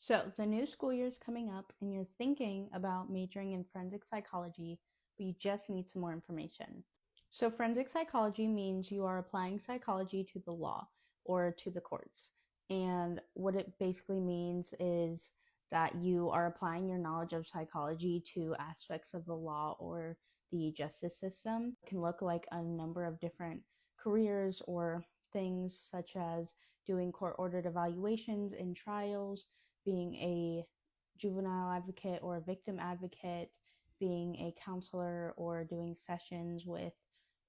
So, the new school year is coming up, and you're thinking about majoring in forensic psychology, but you just need some more information. So, forensic psychology means you are applying psychology to the law or to the courts. And what it basically means is that you are applying your knowledge of psychology to aspects of the law or the justice system. It can look like a number of different careers or things, such as doing court ordered evaluations in trials, being a juvenile advocate or a victim advocate, being a counselor, or doing sessions with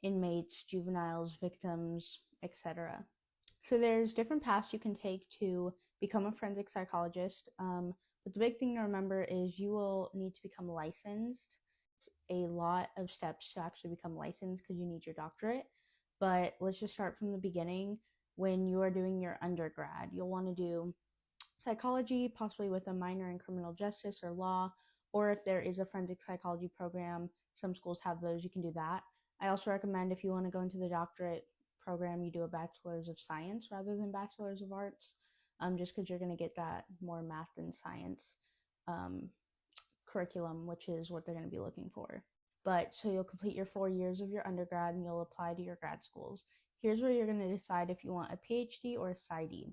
inmates, juveniles, victims, etc. So there's different paths you can take to become a forensic psychologist. But the big thing to remember is you will need to become licensed. A lot of steps to actually become licensed because you need your doctorate. But let's just start from the beginning. When you are doing your undergrad, you'll want to do psychology, possibly with a minor in criminal justice or law, or if there is a forensic psychology program, some schools have those, you can do that. I also recommend if you want to go into the doctorate program, you do a bachelor's of science rather than bachelor's of arts, just because you're going to get that more math and science um, curriculum, which is what they're going to be looking for. But so you'll complete your 4 years of your undergrad and you'll apply to your grad schools. Here's where you're going to decide if you want a PhD or a PsyD.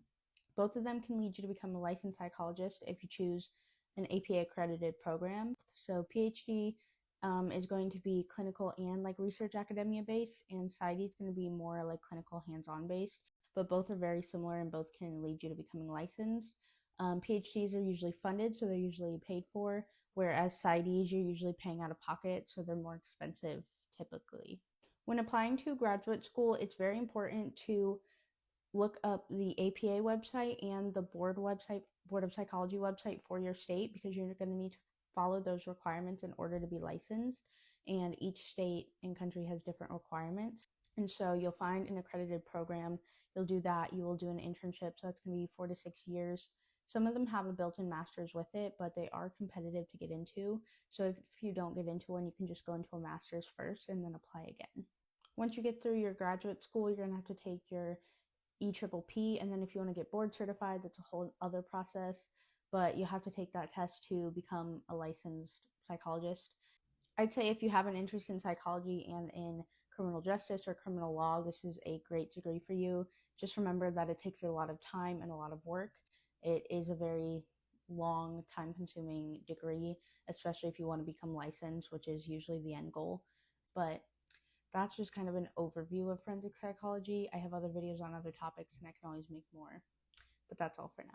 Both of them can lead you to become a licensed psychologist if you choose an APA accredited program. So PhD is going to be clinical and like research academia based, and PsyD is going to be more like clinical hands-on based, but both are very similar and both can lead you to becoming licensed. PhDs are usually funded, so they're usually paid for, whereas PsyDs you're usually paying out of pocket, so they're more expensive typically. When applying to graduate school, it's very important to look up the APA website and the board of psychology website for your state, because you're going to need to follow those requirements in order to be licensed. And each state and country has different requirements. And so you'll find an accredited program. You'll do that. You will do an internship. So that's going to be 4 to 6 years. Some of them have a built-in master's with it, but they are competitive to get into. So if you don't get into one, you can just go into a master's first and then apply again. Once you get through your graduate school, you're going to have to take your EPPP, and then if you want to get board certified, that's a whole other process, but you have to take that test to become a licensed psychologist. I'd say if you have an interest in psychology and in criminal justice or criminal law, this is a great degree for you. Just remember that it takes a lot of time and a lot of work. It is a very long, time-consuming degree, especially if you want to become licensed, which is usually the end goal. But that's just kind of an overview of forensic psychology. I have other videos on other topics and I can always make more, but that's all for now.